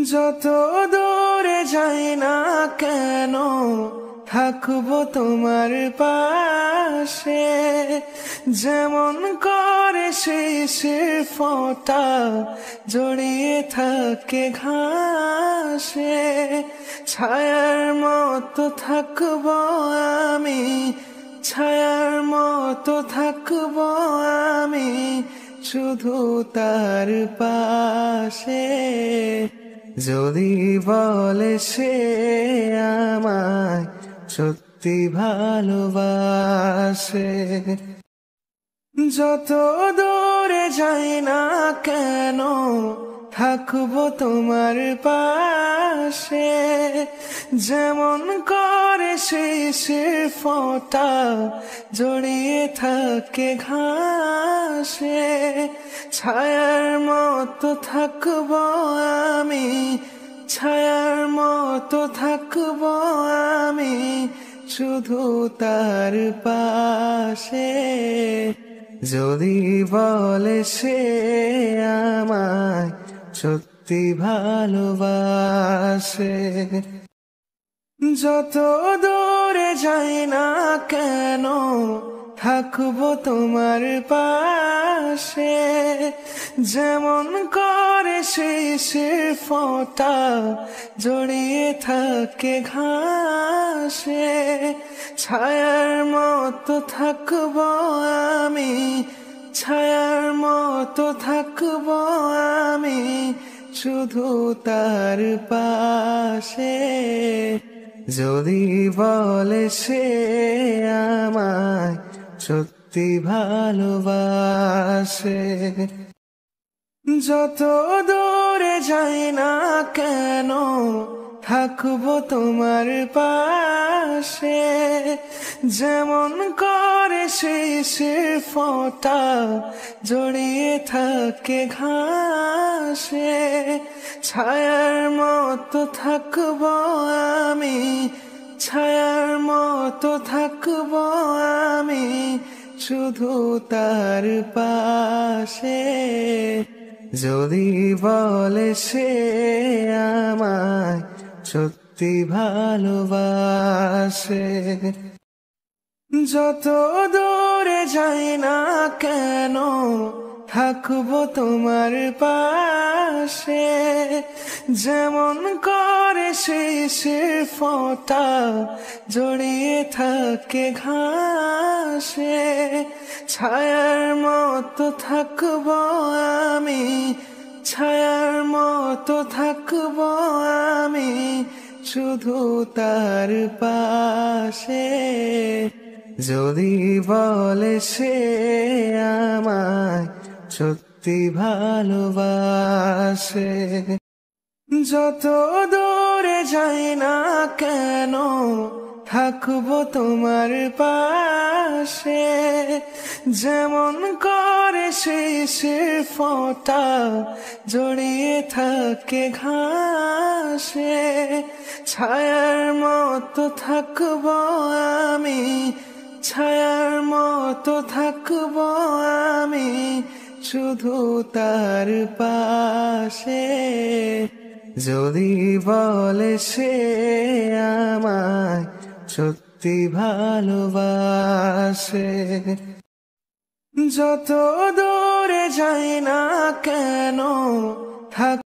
যত দূরে যাই না কেন থাকবো তোমার পাশে। যেমন করে শিশির ফোঁটা জড়িয়ে থাকে ঘাসে, ছায়ার মতো থাকবো আমি, ছায়ার মতো থাকবো আমি শুধু তার পাশে। যদি বলে সে আমায় সত্যি ভালোবাসে। যত দূরে যাই না কেন থাকবো তোমার পাশে। যেমন করে শিশির ফোঁটা জড়িয়ে থাকে ঘাসে, ছায়ার মতো থাকবো আমি, ছায়ার মতো থাকবো আমি শুধু তার পাশে। যদি বলে সে আমায় সত্যি ভালোবাসে। যত দূরে যাই না কেন থাকবো তোমার পাশে। যেমন করে শিশির ফোঁটা জড়িয়ে থাকে ঘাসে, ছায়ার মতো থাকবো আমি, ছায়ার মতো থাকবো আমি শুধু তার পাশে। যদি বলে সে আমায় সত্যি ভালোবাসে। যত দূরে যাই না কেন থাকবো তোমার পাশে। যেমন করে শিশির ফোঁটা জড়িয়ে থাকে ঘাসে, ছায়ার মতো থাকবো আমি, ছায়ার মতো থাকবো আমি শুধু তার পাশে। যদি বলে সে আমায় সত্যি ভালোবাসে। যত দূরে যাই না কেন থাকবো তোমার পাশে। যেমন করে শিশির ফোঁটা জড়িয়ে থাকে ঘাসে, ছায়ার মতো থাকবো আমি, ছায়ার মতো থাকবো আমি শুধু তার পাশে। যদি বলে সে আমায় সত্যি ভালোবাসে। যত দূরে যাই না কেন থাকবো তোমার পাশে। যেমন করে শিশির ফোঁটা জড়িয়ে থাকে ঘাসে, ছায়ার মতো থাকবো আমি, ছায়ার মতো থাকবো আমি শুধু তার পাশে। যদি বলে সে আমায় সত্যি ভালোবাসে। যত দূরে যাই না কেন থাক